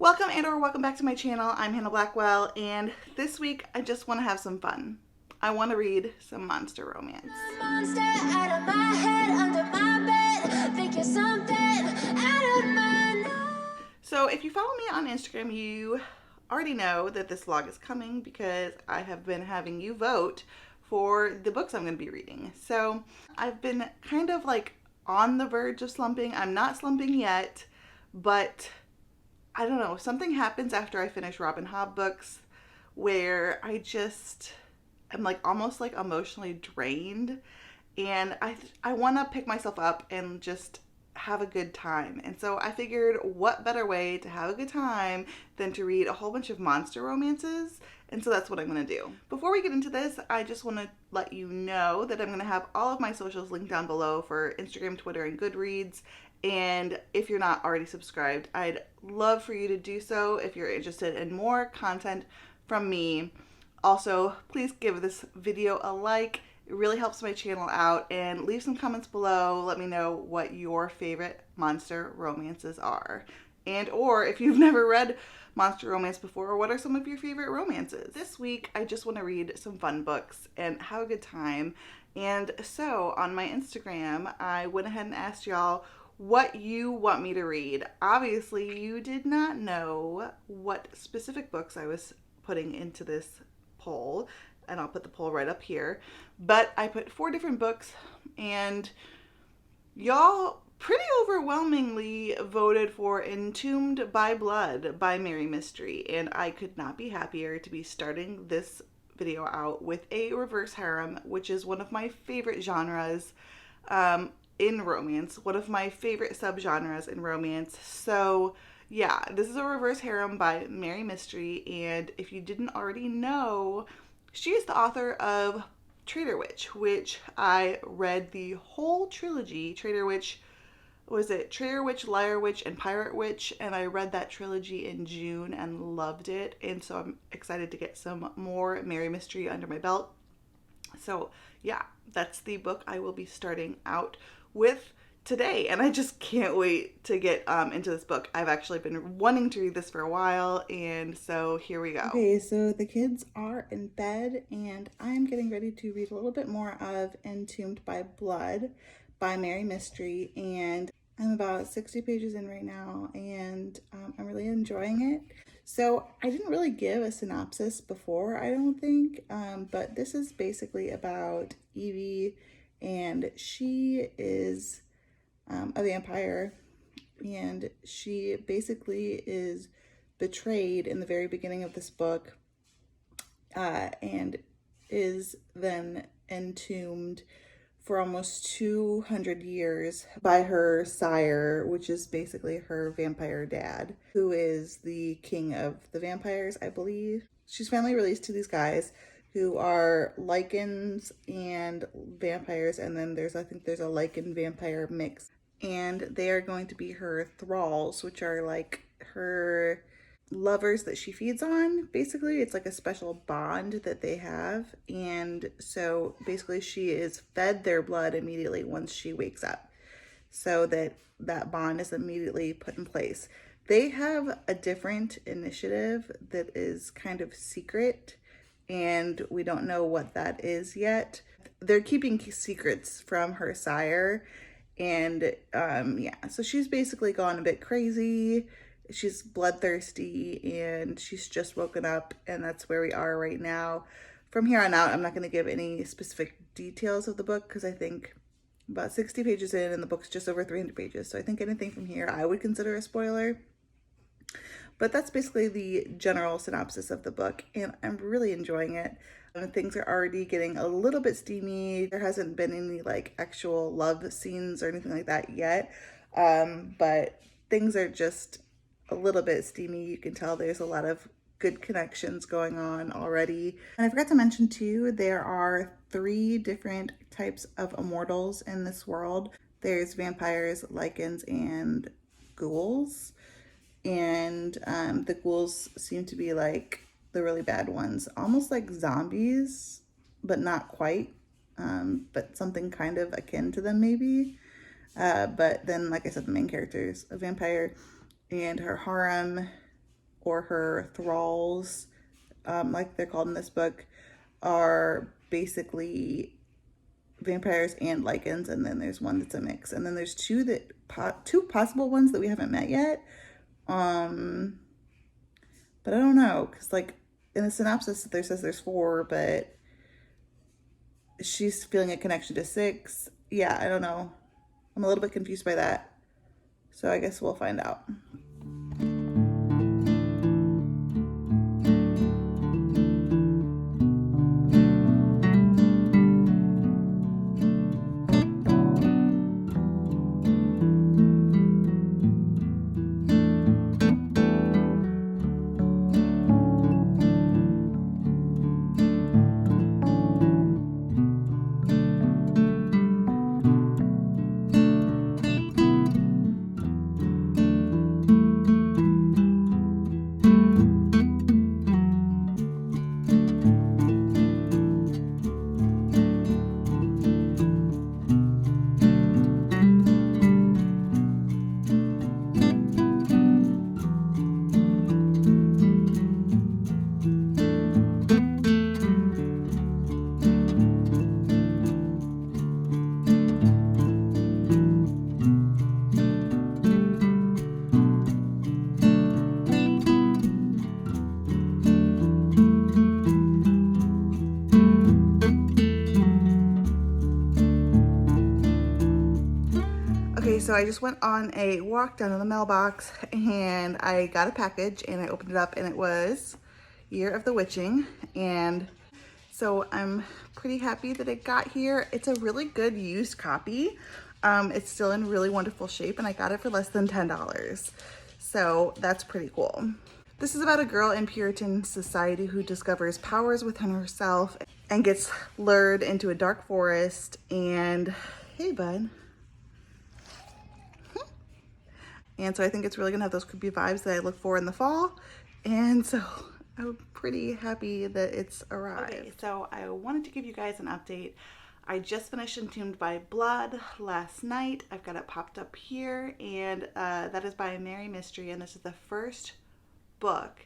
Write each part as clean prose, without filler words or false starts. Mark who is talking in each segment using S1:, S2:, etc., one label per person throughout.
S1: Welcome and or welcome back to my channel. I'm Hannah Blackwell, and this week I just want to have some fun. I want to read some monster romance. Monster out of my head, under my bed, think you're something out of my nose. So if you follow me on Instagram, you already know that this vlog is coming because I have been having you vote for the books I'm going to be reading. So I've been kind of like on the verge of slumping. I'm not slumping yet, but I don't know, something happens after I finish Robin Hobb books where I just am like almost like emotionally drained, and I want to pick myself up and just have a good time. And so I figured, what better way to have a good time than to read a whole bunch of monster romances? And so that's what I'm going to do. Before we get into this, I just want to let you know that I'm going to have all of my socials linked down below for Instagram, Twitter, and Goodreads. And if you're not already subscribed, I'd love for you to do so if you're interested in more content from me. Also, please give this video a like. It really helps my channel out, and leave some comments below. Let me know what your favorite monster romances are. And or if you've never read monster romance before, what are some of your favorite romances? This week, I just want to read some fun books and have a good time. And so on my Instagram, I went ahead and asked y'all what you want me to read. Obviously, you did not know what specific books I was putting into this poll, and I'll put the poll right up here. But I put 4 different books, and y'all pretty overwhelmingly voted for Entombed by Blood by Mary Mystery, and I could not be happier to be starting this video out with a reverse harem, which is one of my favorite genres in romance, one of my favorite subgenres in romance. So yeah, this is a reverse harem by Mary Mystery, and if you didn't already know, she is the author of Traitor Witch, which I read the whole trilogy. Traitor Witch, Liar Witch, and Pirate Witch, and I read that trilogy in June and loved it, and so I'm excited to get some more Mary Mystery under my belt. So yeah, that's the book I will be starting out with today, and I just can't wait to get into this book. I've actually been wanting to read this for a while, and so here we go. Okay, so the kids are in bed, and I'm getting ready to read a little bit more of Entombed by Blood by Mary Mystery, and I'm about 60 pages in right now, and I'm really enjoying it. So I didn't really give a synopsis before, I don't think, but this is basically about Evie, and she is a vampire, and she basically is betrayed in the very beginning of this book, and is then entombed for almost 200 years by her sire, which is basically her vampire dad, who is the king of the vampires, I believe. She's finally released to these guys who are lichens and vampires, and then I think there's a lichen vampire mix. And they are going to be her thralls, which are like her lovers that she feeds on. Basically, it's like a special bond that they have, and so basically she is fed their blood immediately once she wakes up, so that bond is immediately put in place. They have a different initiative that is kind of secret, and we don't know what that is yet. They're keeping secrets from her sire, and yeah, so she's basically gone a bit crazy. She's bloodthirsty, and she's just woken up, and that's where we are right now. From here on out, I'm not going to give any specific details of the book because I think about 60 pages in, and the book's just over 300 pages. So I think anything from here I would consider a spoiler. But that's basically the general synopsis of the book, and I'm really enjoying it. Things are already getting a little bit steamy. There hasn't been any like actual love scenes or anything like that yet, but things are just a little bit steamy. You can tell there's a lot of good connections going on already. And I forgot to mention too, there are 3 different types of immortals in this world. There's vampires, lichens, and ghouls. And the ghouls seem to be like the really bad ones, almost like zombies, but not quite, but something kind of akin to them maybe. But then, like I said, the main character is a vampire, and her harem or her thralls, like they're called in this book, are basically vampires and lycans, and then there's one that's a mix, and then there's two possible ones that we haven't met yet. But I don't know, because like in the synopsis there says there's 4, but she's feeling a connection to 6. Yeah, I don't know. I'm a little bit confused by that. So I guess we'll find out. Okay, so I just went on a walk down to the mailbox and I got a package and I opened it up and it was Year of the Witching, and so I'm pretty happy that it got here. It's a really good used copy. It's still in really wonderful shape and I got it for less than $10. So that's pretty cool. This is about a girl in Puritan society who discovers powers within herself and gets lured into a dark forest. And hey, bud. And so I think it's really gonna have those creepy vibes that I look for in the fall. And so I'm pretty happy that it's arrived. Okay, so I wanted to give you guys an update. I just finished Entombed by Blood last night. I've got it popped up here, and that is by Mary Mystery, and this is the first book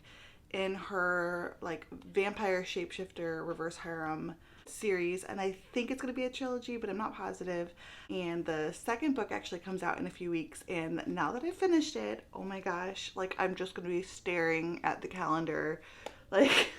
S1: in her like vampire shapeshifter reverse harem series, and I think it's going to be a trilogy, but I'm not positive. And the second book actually comes out in a few weeks, and now that I've finished it, oh my gosh, like I'm just going to be staring at the calendar like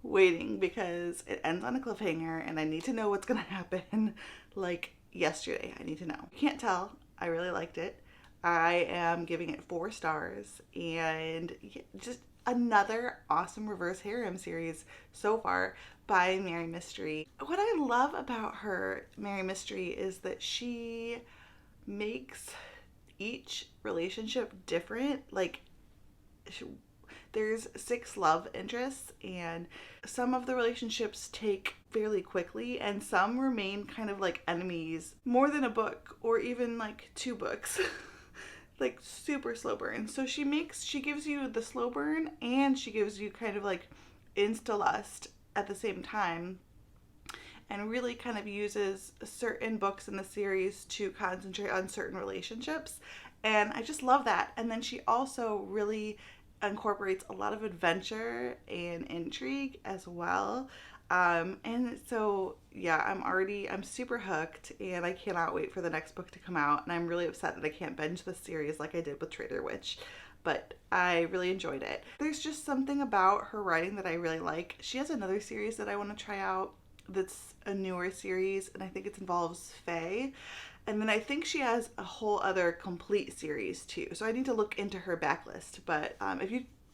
S1: waiting, because it ends on a cliffhanger and I need to know what's going to happen like yesterday. I need to know. You can't tell, I really liked it. I am giving it 4 stars, and just another awesome reverse harem series so far by Mary Mystery. What I love about her, Mary Mystery, is that she makes each relationship different. Like, there's 6 love interests, and some of the relationships take fairly quickly, and some remain kind of like enemies more than a book or even like 2 books. Like super slow burn. So she gives you the slow burn and she gives you kind of like insta lust at the same time, and really kind of uses certain books in the series to concentrate on certain relationships, and I just love that. And then she also really incorporates a lot of adventure and intrigue as well. And so yeah, I'm super hooked, and I cannot wait for the next book to come out, and I'm really upset that I can't binge this series like I did with Trader Witch, but I really enjoyed it. There's just something about her writing that I really like. She has another series that I want to try out that's a newer series, and I think it involves Fae. And then I think she has a whole other complete series too. So I need to look into her backlist. But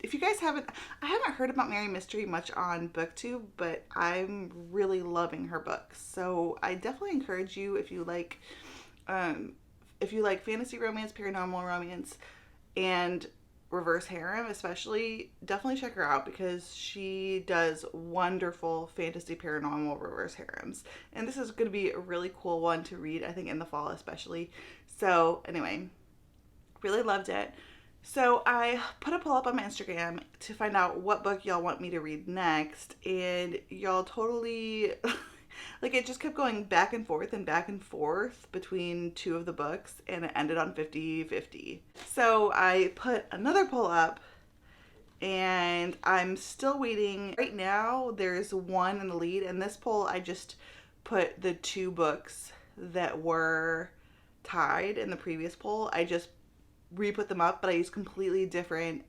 S1: if you guys haven't, I haven't heard about Mary Mystery much on BookTube, but I'm really loving her books. So I definitely encourage you, if you like fantasy romance, paranormal romance, and reverse harem especially, definitely check her out, because she does wonderful fantasy paranormal reverse harems, and this is going to be a really cool one to read, I think, in the fall especially. So anyway, really loved it. So I put a poll up on my Instagram to find out what book y'all want me to read next, and y'all totally like, it just kept going back and forth between 2 of the books, and it ended on 50-50. So I put another poll up, and I'm still waiting. Right now, there's one in the lead. In this poll, I just put the 2 books that were tied in the previous poll. I just re-put them up, but I used completely different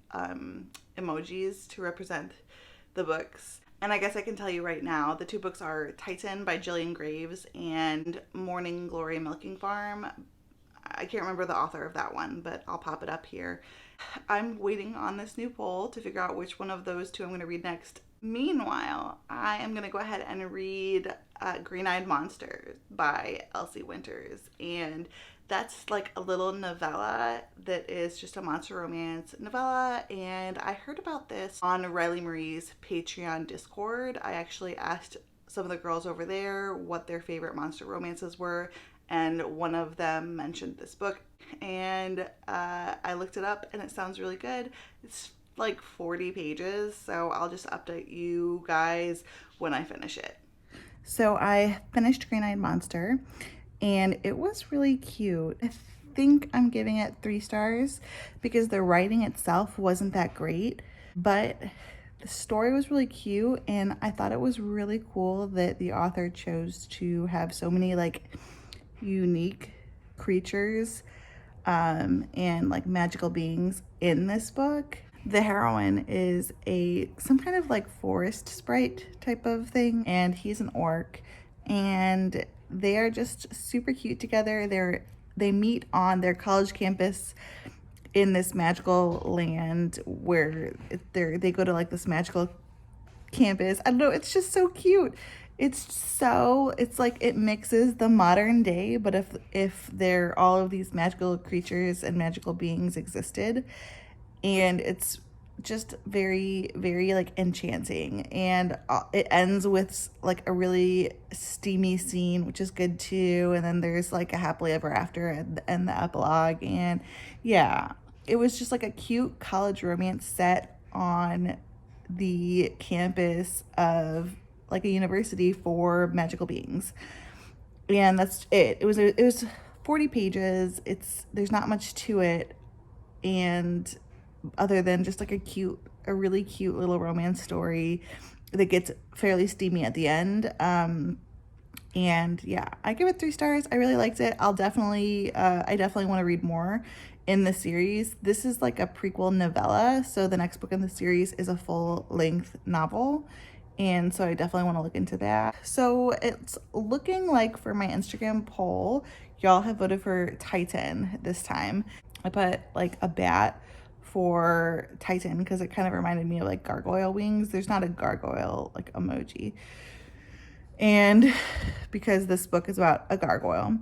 S1: emojis to represent the books. And I guess I can tell you right now, the 2 books are Titan by Jillian Graves and Morning Glory Milking Farm. I can't remember the author of that one, but I'll pop it up here. I'm waiting on this new poll to figure out which one of those 2 I'm going to read next. Meanwhile, I am going to go ahead and read Green-Eyed Monsters by Elsie Winters. And that's like a little novella that is just a monster romance novella. And I heard about this on Riley Marie's Patreon Discord. I actually asked some of the girls over there what their favorite monster romances were, and one of them mentioned this book, and I looked it up, and it sounds really good. It's like 40 pages, so I'll just update you guys when I finish it. So I finished Green-Eyed Monster, and it was really cute. I think I'm giving it 3 stars because the writing itself wasn't that great, but the story was really cute, and I thought it was really cool that the author chose to have so many like unique creatures and like magical beings in this book. The heroine is some kind of like forest sprite type of thing, and he's an orc, and they are just super cute together. They meet on their college campus in this magical land where they go to like this magical campus. I don't know, it's just so cute. It's like it mixes the modern day, but if there all of these magical creatures and magical beings existed, and it's just very, very like enchanting. And it ends with like a really steamy scene, which is good too. And then there's like a happily ever after and the epilogue. And yeah, it was just like a cute college romance set on the campus of like a university for magical beings. And that's it. It was 40 pages. There's not much to it, and other than just like a really cute little romance story that gets fairly steamy at the end. And yeah, I give it 3 stars. I really liked it. I definitely want to read more in the series. This is like a prequel novella, so the next book in the series is a full-length novel, and so I definitely want to look into that. So it's looking like for my Instagram poll, y'all have voted for Titan this time. I put like a bat for Titan because it kind of reminded me of like gargoyle wings. There's not a gargoyle like emoji, and because this book is about a gargoyle.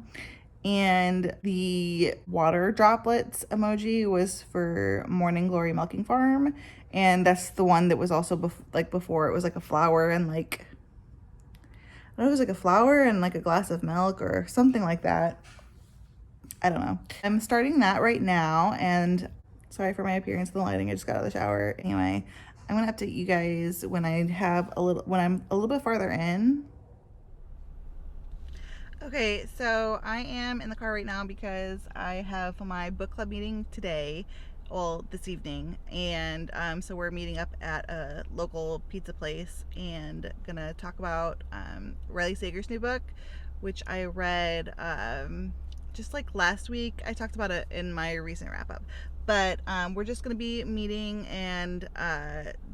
S1: And the water droplets emoji was for Morning Glory Milking Farm, and that's the one that was also before it was like a flower and like, I don't know, it was like a flower and like a glass of milk or something like that. I don't know. I'm starting that right now, and sorry for my appearance in the lighting. I just got out of the shower. Anyway, I'm gonna update you guys when I'm a little bit farther in. Okay, so I am in the car right now because I have my book club meeting today, well, this evening, and so we're meeting up at a local pizza place and gonna talk about Riley Sager's new book, which I read just like last week. I talked about it in my recent wrap-up, but we're just gonna be meeting and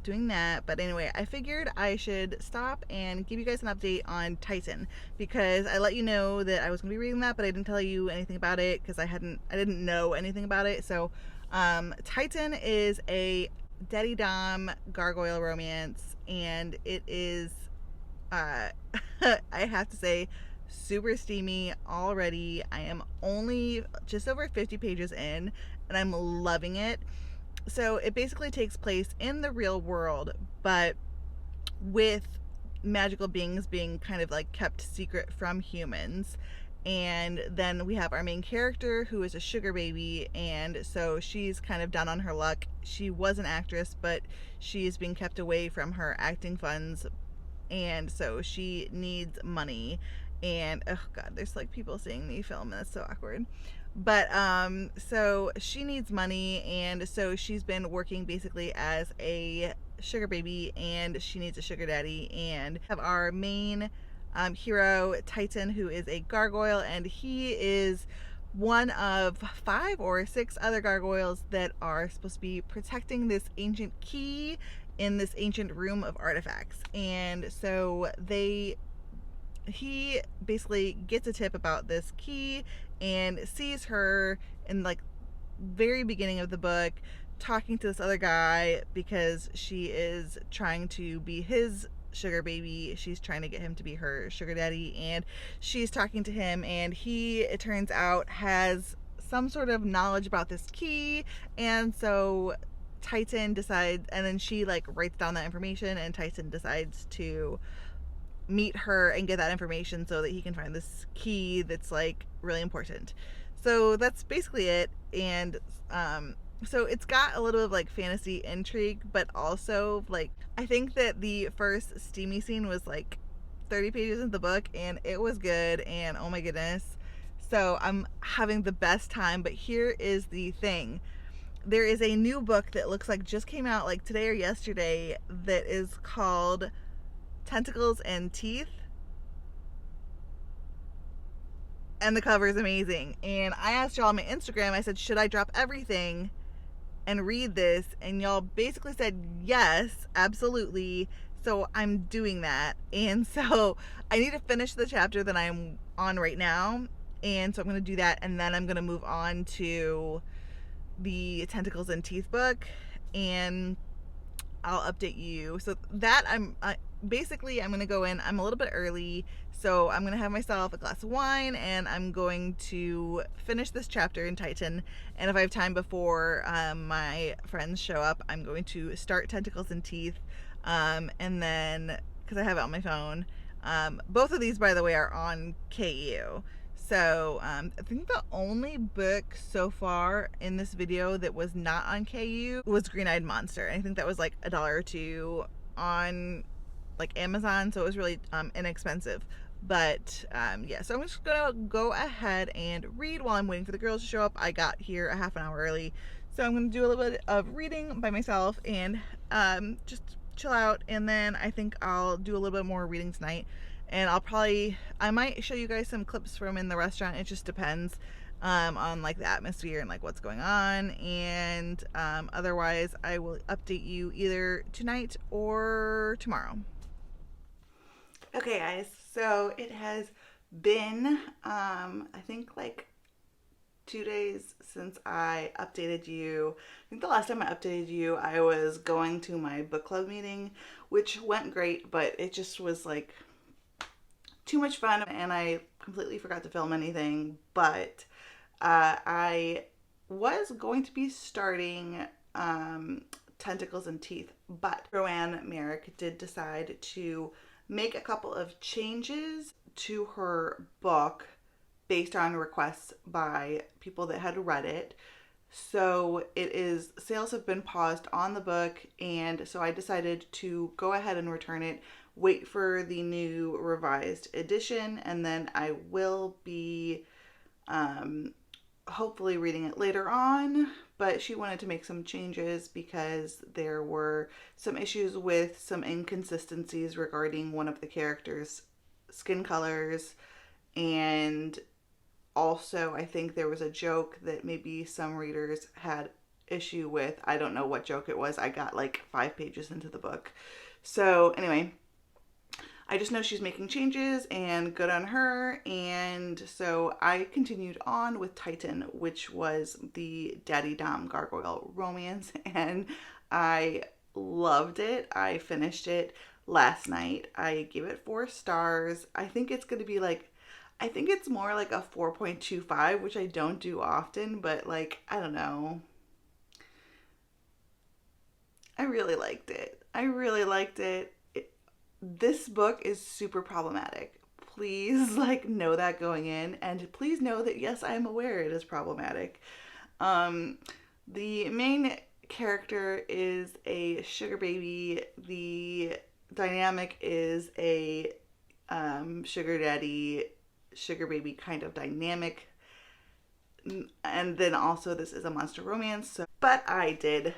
S1: doing that. But anyway, I figured I should stop and give you guys an update on Titan, because I let you know that I was gonna be reading that, but I didn't tell you anything about it because I didn't know anything about it. So Titan is a Daddy Dom gargoyle romance, and it is I have to say, super steamy already. I am only just over 50 pages in, and I'm loving it. So it basically takes place in the real world, but with magical beings being kind of like kept secret from humans. And then we have our main character, who is a sugar baby, and so she's kind of down on her luck. She was an actress, but she's being kept away from her acting funds, and so she needs money. And oh god, there's like people seeing me film, and it's so awkward. But so she needs money, and so she's been working basically as a sugar baby, and she needs a sugar daddy. And we have our main hero, Titan, who is a gargoyle, and he is one of 5 or 6 other gargoyles that are supposed to be protecting this ancient key in this ancient room of artifacts. And so he basically gets a tip about this key and sees her in like very beginning of the book talking to this other guy because she is trying to be his sugar baby. She's trying to get him to be her sugar daddy, and she's talking to him, and he, it turns out, has some sort of knowledge about this key. And so Titan decides, and then she like writes down that information, and Titan decides to meet her and get that information so that he can find this key that's like really important. So that's basically it. And so it's got a little bit of like fantasy intrigue, but also like I think that the first steamy scene was like 30 pages in the book, and it was good, and oh my goodness. So I'm having the best time. But here is the thing. There is a new book that looks like just came out like today or yesterday that is called Tentacles and Teeth, and the cover is amazing. And I asked y'all on my Instagram, I said, should I drop everything and read this? And y'all basically said yes, absolutely. So I'm doing that. And so I need to finish the chapter that I'm on right now, and so I'm going to do that, and then I'm going to move on to the Tentacles and Teeth book, and I'll update you. So that basically I'm gonna go in, I'm a little bit early, so I'm gonna have myself a glass of wine, and I'm going to finish this chapter in Titan, and if I have time before my friends show up, I'm going to start Tentacles and Teeth, and then because I have it on my phone. Both of these, by the way, are on KU. So I think the only book so far in this video that was not on KU was Green-Eyed Monster. And I think that was like $1 or $2 on like Amazon, so it was really inexpensive. But yeah, so I'm just gonna go ahead and read while I'm waiting for the girls to show up. I got here a half an hour early, so I'm gonna do a little bit of reading by myself and just chill out, and then I think I'll do a little bit more reading tonight. And I might show you guys some clips from in the restaurant. It just depends on like the atmosphere and like what's going on. And otherwise I will update you either tonight or tomorrow. Okay guys, so it has been I think like 2 days since I updated you. I think the last time I updated you, I was going to my book club meeting, which went great, but it just was like too much fun, and I completely forgot to film anything. But I was going to be starting Tentacles and Teeth, but Joanne Merrick did decide to make a couple of changes to her book based on requests by people that had read it. So sales have been paused on the book, and so I decided to go ahead and return it, wait for the new revised edition, and then I will be hopefully reading it later on. But she wanted to make some changes because there were some issues with some inconsistencies regarding one of the characters' skin colors, and also I think there was a joke that maybe some readers had issue with. I don't know what joke it was. I got like 5 pages into the book. So anyway, I just know she's making changes, and good on her. And so I continued on with Titan, which was the Daddy Dom Gargoyle romance, and I loved it. I finished it last night. I gave it 4 stars. I think it's going to be like, I think it's more like a 4.25, which I don't do often, but like, I don't know. I really liked it. I really liked it. This book is super problematic. Please like know that going in, and please know that yes, I am aware it is problematic. The main character is a sugar baby. The dynamic is a sugar daddy, sugar baby kind of dynamic. and then also this is a monster romance. So, but I did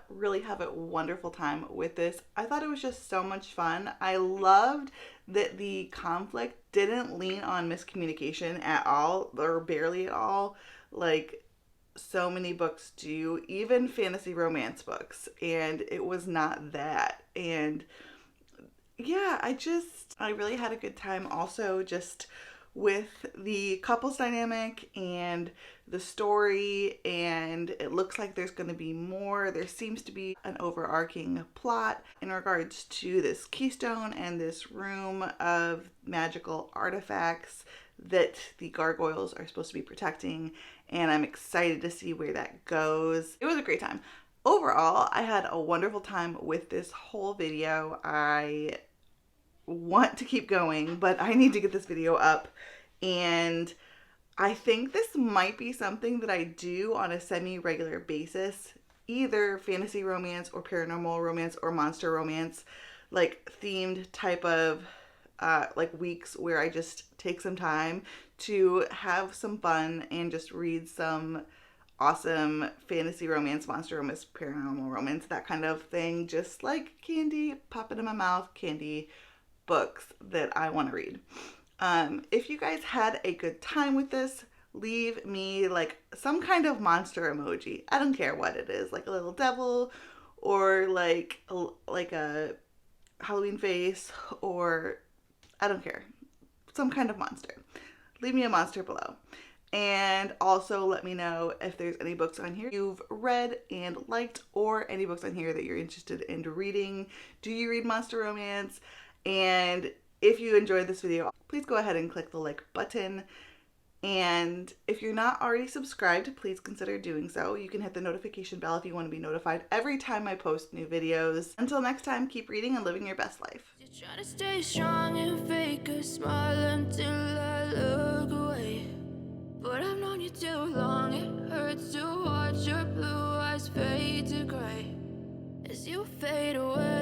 S1: really have a wonderful time with this. I thought it was just so much fun. I loved that the conflict didn't lean on miscommunication at all, or barely at all, like so many books do, even fantasy romance books, and it was not that. And yeah, I really had a good time also just with the couples dynamic and the story, and it looks like there's going to be more. There seems to be an overarching plot in regards to this keystone and this room of magical artifacts that the gargoyles are supposed to be protecting, and I'm excited to see where that goes. It was a great time. Overall, I had a wonderful time with this whole video. I want to keep going, but I need to get this video up, and I think this might be something that I do on a semi-regular basis, either fantasy romance or paranormal romance or monster romance, like themed type of like weeks where I just take some time to have some fun and just read some awesome fantasy romance, monster romance, paranormal romance, that kind of thing, just like candy, pop it in my mouth, candy books that I want to read. If you guys had a good time with this, leave me like some kind of monster emoji. I don't care what it is, like a little devil or like a Halloween face, or I don't care. Some kind of monster. Leave me a monster below. And also let me know if there's any books on here you've read and liked, or any books on here that you're interested in reading. Do you read monster romance? And if you enjoyed this video, please go ahead and click the like button. And if you're not already subscribed, please consider doing so. You can hit the notification bell if you want to be notified every time I post new videos. Until next time, keep reading and living your best life.
S2: Just try to stay strong and fake a smile until I look away. But I've known you too long, it hurts to watch your blue eyes fade to gray as you fade away.